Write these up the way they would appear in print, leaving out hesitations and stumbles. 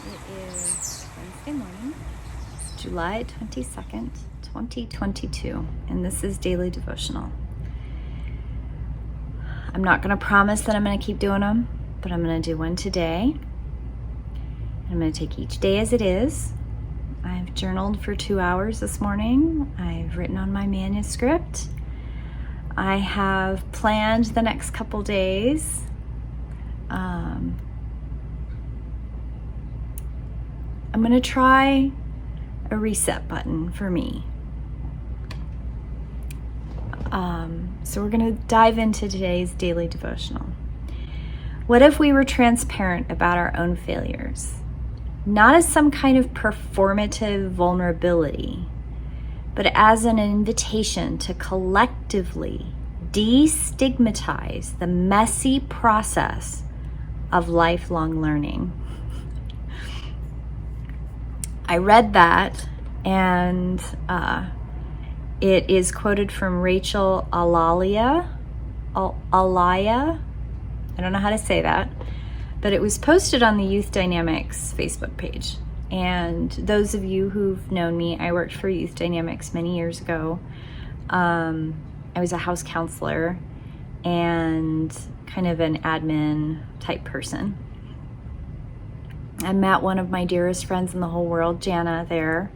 It is Wednesday morning, July 22nd, 2022, and this is Daily Devotional. I'm not going to promise that I'm going to keep doing them, but I'm going to do one today. I'm going to take each day as it is. I've journaled for 2 hours this morning. I've written on my manuscript. I have planned the next couple days. I'm going to try a reset button for me. So we're going to dive into today's daily devotional. What if we were transparent about our own failures? Not as some kind of performative vulnerability, but as an invitation to collectively destigmatize the messy process of lifelong learning. I read that, and it is quoted from Rachel Alaya. I don't know how to say that, but it was posted on the Youth Dynamics Facebook page. And those of you who've known me, I worked for Youth Dynamics many years ago. I was a house counselor and kind of an admin type person. I met one of my dearest friends in the whole world, Jana, there.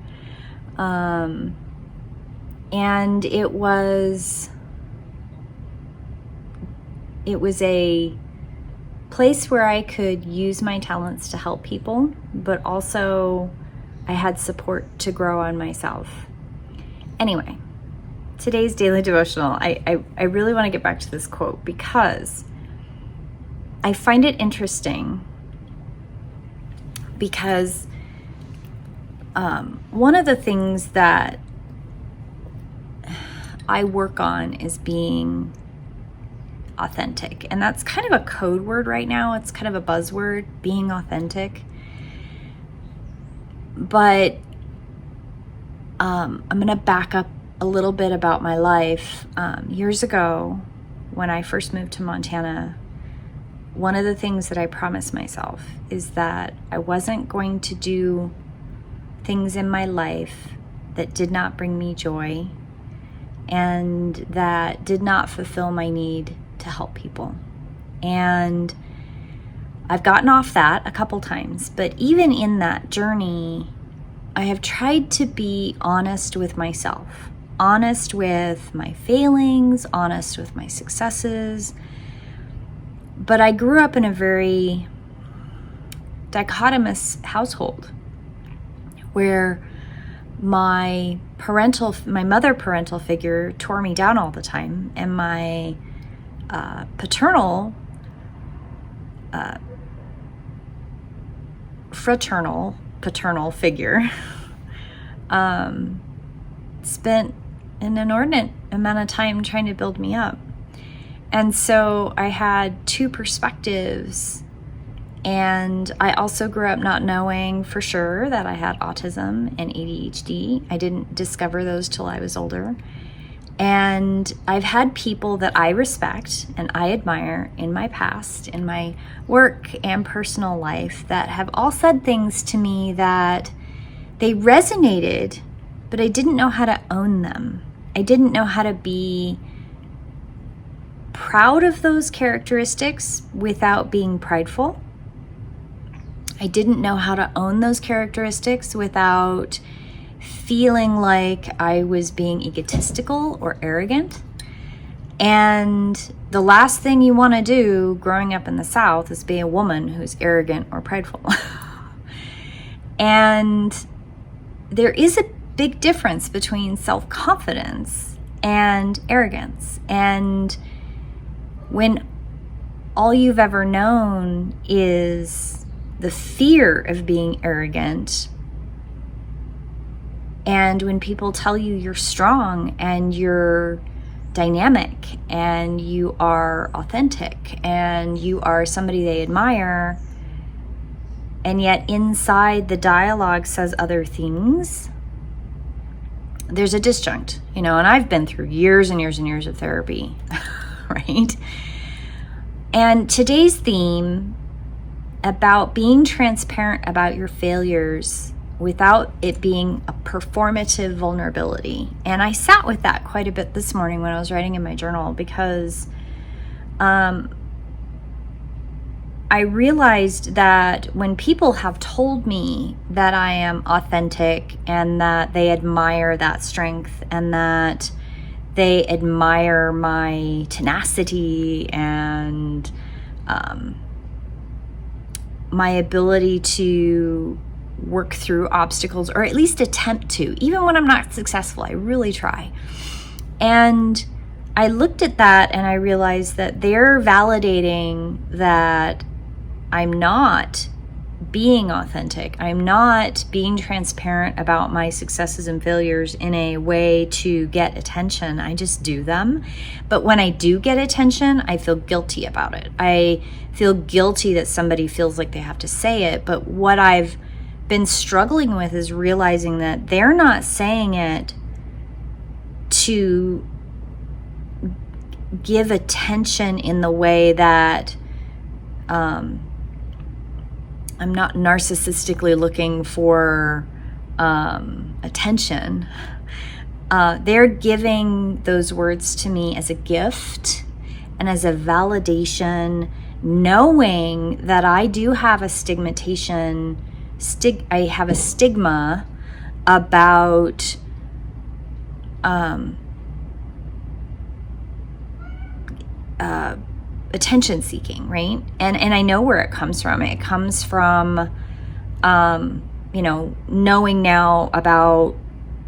And it was a place where I could use my talents to help people, but also I had support to grow on myself. Anyway, today's daily devotional, I really want to get back to this quote because I find it interesting because one of the things that I work on is being authentic. And that's kind of a code word right now. It's kind of a buzzword, being authentic. But I'm going to back up a little bit about my life. Years ago, when I first moved to Montana, one of the things that I promised myself is that I wasn't going to do things in my life that did not bring me joy and that did not fulfill my need to help people. And I've gotten off that a couple times, but even in that journey, I have tried to be honest with myself, honest with my failings, honest with my successes. But I grew up in a very dichotomous household where my mother parental figure tore me down all the time, and my paternal figure spent an inordinate amount of time trying to build me up. And so I had two perspectives, and I also grew up not knowing for sure that I had autism and ADHD. I didn't discover those till I was older. And I've had people that I respect and I admire in my past, in my work and personal life, that have all said things to me that they resonated, but I didn't know how to own them. I didn't know how to be proud of those characteristics without being prideful. I didn't know how to own those characteristics without feeling like I was being egotistical or arrogant. And the last thing you want to do growing up in the South is be a woman who's arrogant or prideful. And there is a big difference between self-confidence and arrogance. And when all you've ever known is the fear of being arrogant, and when people tell you you're strong and you're dynamic and you are authentic and you are somebody they admire, and yet inside the dialogue says other things, there's a disjunct, and I've been through years and years and years of therapy, right? And today's theme about being transparent about your failures without it being a performative vulnerability. And I sat with that quite a bit this morning when I was writing in my journal, because I realized that when people have told me that I am authentic and that they admire that strength and that they admire my tenacity and my ability to work through obstacles, or at least attempt to, even when I'm not successful, I really try. And I looked at that and I realized that they're validating that I'm not being authentic. I'm not being transparent about my successes and failures in a way to get attention. I just do them. But when I do get attention, I feel guilty about it. I feel guilty that somebody feels like they have to say it. But what I've been struggling with is realizing that they're not saying it to give attention in the way that I'm not narcissistically looking for attention. They're giving those words to me as a gift and as a validation, knowing that I do have a stigmatization. I have a stigma about attention seeking, right? And I know where it comes from. It comes from, knowing now about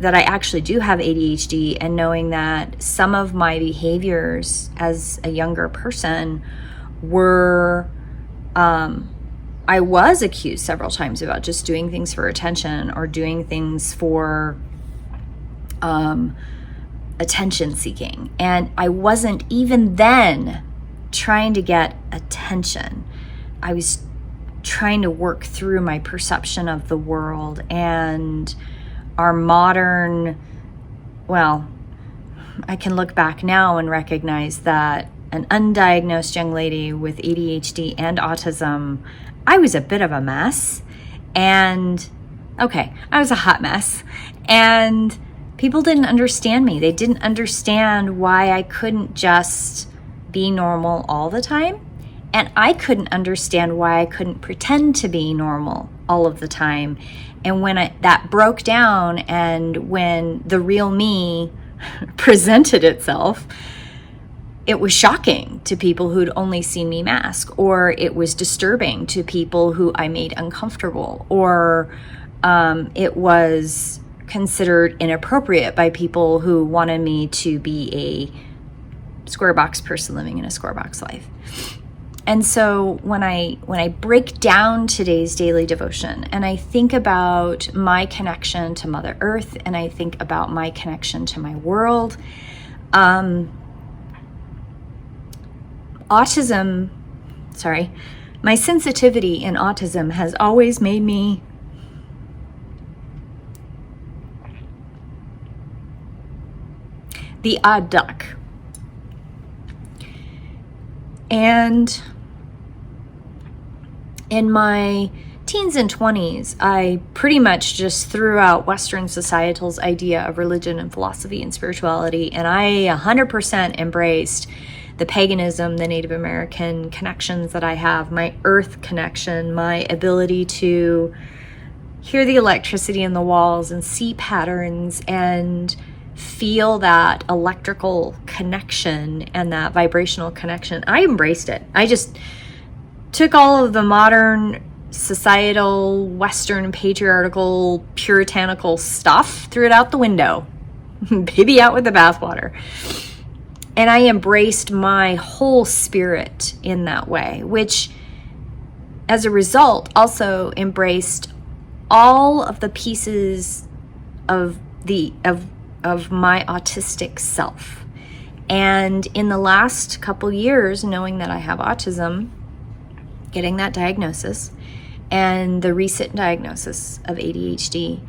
that I actually do have ADHD, and knowing that some of my behaviors as a younger person were, I was accused several times about just doing things for attention or doing things for attention seeking. And I wasn't even then trying to get attention. I was trying to work through my perception of the world and our modern, well, I can look back now and recognize that an undiagnosed young lady with ADHD and autism, I was a bit of a mess. And I was a hot mess. And people didn't understand me. They didn't understand why I couldn't just be normal all the time. And I couldn't understand why I couldn't pretend to be normal all of the time. And when that broke down, and when the real me presented itself, it was shocking to people who'd only seen me mask, or it was disturbing to people who I made uncomfortable, or it was considered inappropriate by people who wanted me to be a square box person living in a square box life. And so when I break down today's daily devotion and I think about my connection to Mother Earth, and I think about my connection to my world, my sensitivity in autism has always made me the odd duck. And in my teens and 20s, I pretty much just threw out Western societal's idea of religion and philosophy and spirituality, and I 100% embraced the paganism, the Native American connections that I have, my earth connection, my ability to hear the electricity in the walls and see patterns and feel that electrical connection and that vibrational connection. I embraced it. I just took all of the modern societal, Western, patriarchal, puritanical stuff, threw it out the window. Baby out with the bathwater. And I embraced my whole spirit in that way, which as a result also embraced all of the pieces of my autistic self. And in the last couple years, knowing that I have autism, getting that diagnosis, and the recent diagnosis of ADHD,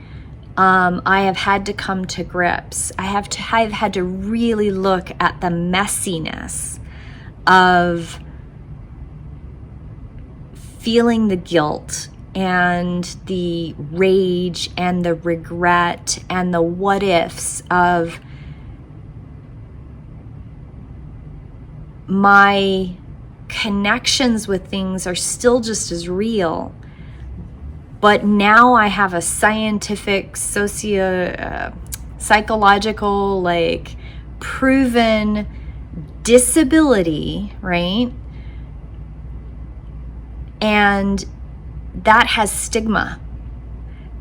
I have had to come to grips. I've had to really look at the messiness of feeling the guilt and the rage and the regret and the what ifs of my connections with things are still just as real, but now I have a scientific, psychological, like proven disability, right? And that has stigma.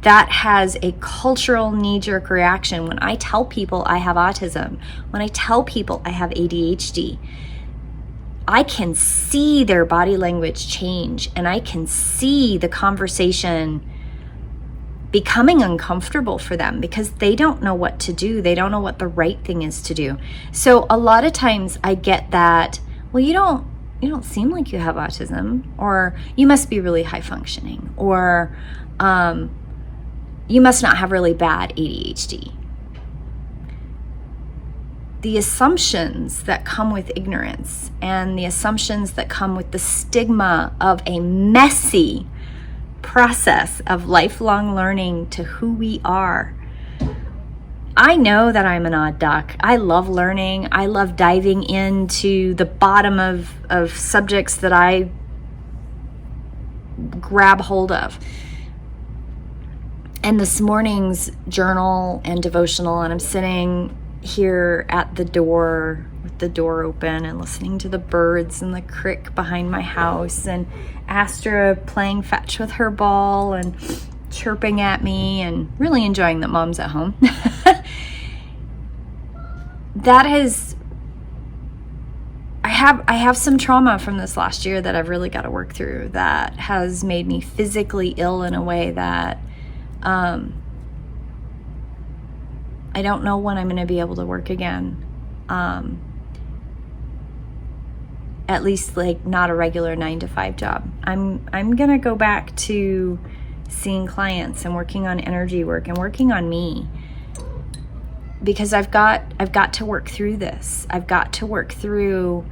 That has a cultural knee-jerk reaction. When I tell people I have autism, when I tell people I have ADHD, I can see their body language change, and I can see the conversation becoming uncomfortable for them because they don't know what to do. They don't know what the right thing is to do. So a lot of times I get that, well, you don't seem like you have autism, or you must be really high functioning, or you must not have really bad ADHD. The assumptions that come with ignorance and the assumptions that come with the stigma of a messy process of lifelong learning to who we are. I know that I'm an odd duck. I love learning. I love diving into the bottom of subjects that I grab hold of. And this morning's journal and devotional, and I'm sitting here at the door with the door open and listening to the birds and the crick behind my house, and Astra playing fetch with her ball and chirping at me, and really enjoying that Mom's at home. I have some trauma from this last year that I've really got to work through, that has made me physically ill in a way that I don't know when I'm going to be able to work again. At least like not a regular 9-to-5 job. I'm going to go back to seeing clients and working on energy work and working on me, because I've got to work through this. I've got to work through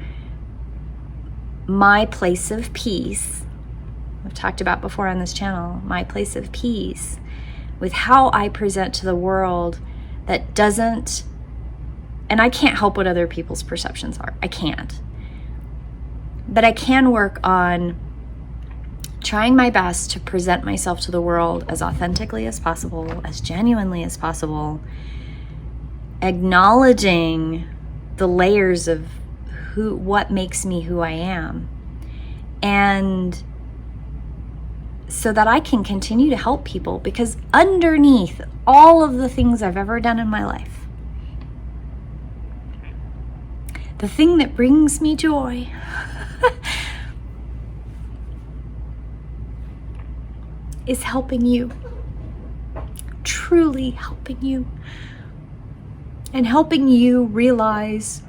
my place of peace. I've talked about before on this channel, my place of peace with how I present to the world that doesn't, and I can't help what other people's perceptions are. I can't. But I can work on trying my best to present myself to the world as authentically as possible, as genuinely as possible, acknowledging the layers of what makes me who I am, and so that I can continue to help people, because underneath all of the things I've ever done in my life, the thing that brings me joy is helping you, truly helping you, and helping you realize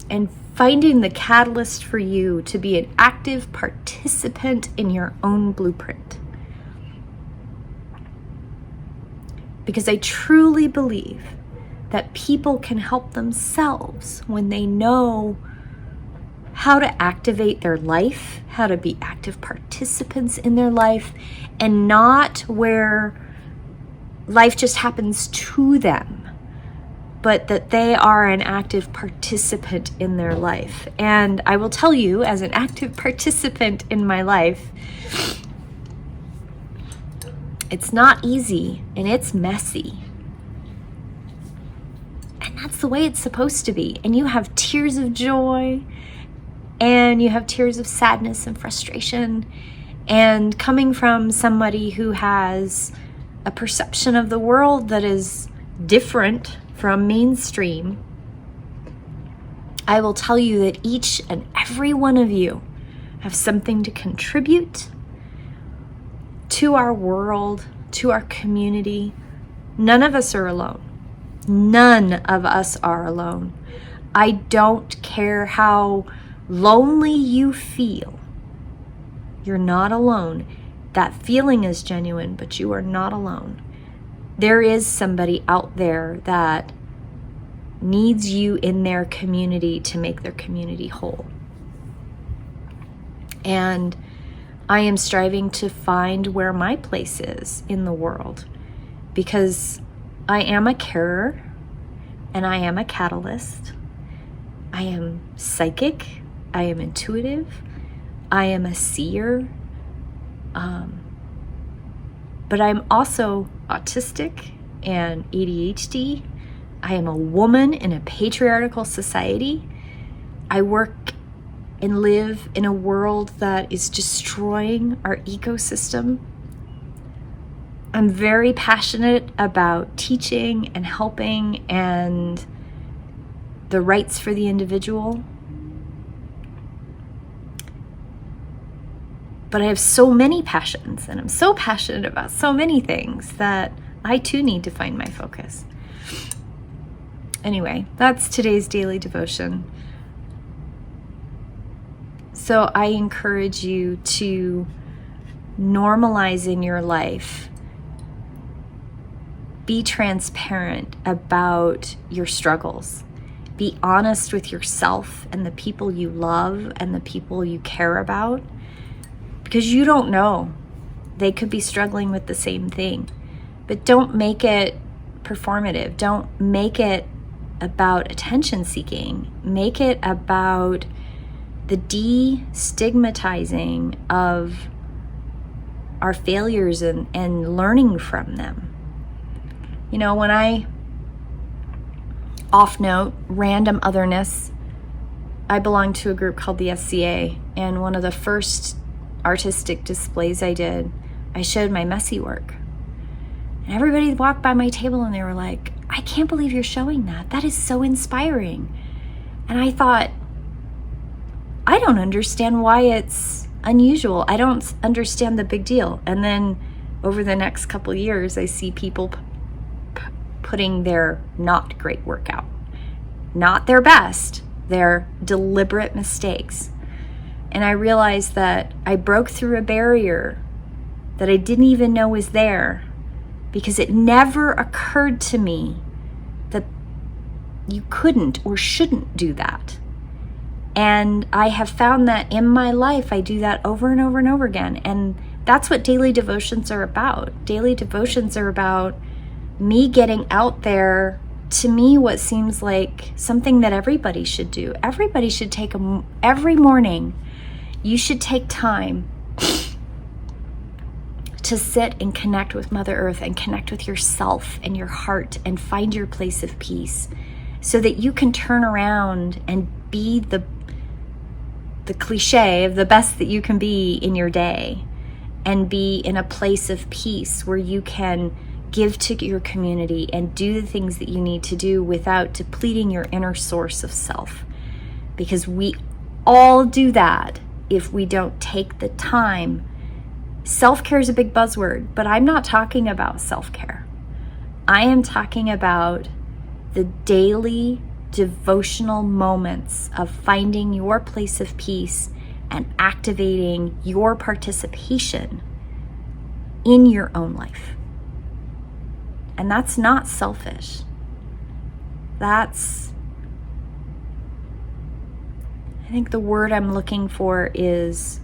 and finding the catalyst for you to be an active participant in your own blueprint. Because I truly believe that people can help themselves when they know how to activate their life, how to be active participants in their life, and not where life just happens to them, but that they are an active participant in their life. And I will tell you, as an active participant in my life, it's not easy and it's messy. And that's the way it's supposed to be. And you have tears of joy, and you have tears of sadness and frustration. And coming from somebody who has a perception of the world that is different from mainstream, I will tell you that each and every one of you have something to contribute to our world, to our community. None of us are alone. None of us are alone. I don't care how lonely you feel. You're not alone. That feeling is genuine, but you are not alone. There is somebody out there that needs you in their community to make their community whole. And I am striving to find where my place is in the world, because I am a carer and I am a catalyst. I am psychic. I am intuitive. I am a seer. But I'm also autistic and ADHD. I am a woman in a patriarchal society. I work and live in a world that is destroying our ecosystem. I'm very passionate about teaching and helping and the rights for the individual. But I have so many passions, and I'm so passionate about so many things that I too need to find my focus. Anyway, that's today's daily devotion. So I encourage you to normalize in your life. Be transparent about your struggles. Be honest with yourself and the people you love and the people you care about, because you don't know. They could be struggling with the same thing. But don't make it performative. Don't make it about attention seeking. Make it about the destigmatizing of our failures and learning from them. You know, when I off note, random otherness, I belong to a group called the SCA, and one of the first artistic displays I did, I showed my messy work. And everybody walked by my table and they were like, I can't believe you're showing that. That is so inspiring. And I thought, I don't understand why it's unusual. I don't understand the big deal. And then over the next couple of years, I see people putting their not great work out. Not their best, their deliberate mistakes. And I realized that I broke through a barrier that I didn't even know was there, because it never occurred to me that you couldn't or shouldn't do that. And I have found that in my life, I do that over and over and over again. And that's what daily devotions are about. Daily devotions are about me getting out there, to me, what seems like something that everybody should do. Everybody should take every morning. You should take time to sit and connect with Mother Earth and connect with yourself and your heart and find your place of peace, so that you can turn around and be the cliche of the best that you can be in your day, and be in a place of peace where you can give to your community and do the things that you need to do without depleting your inner source of self. Because we all do that if we don't take the time. Self-care is a big buzzword, but I'm not talking about self-care. I am talking about the daily devotional moments of finding your place of peace and activating your participation in your own life. And that's not selfish. I think the word I'm looking for is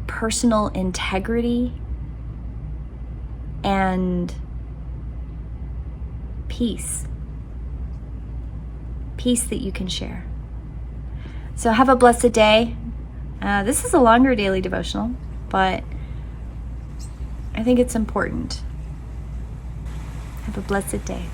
personal integrity and peace. Peace that you can share. So have a blessed day. This is a longer daily devotional, but I think it's important. Have a blessed day.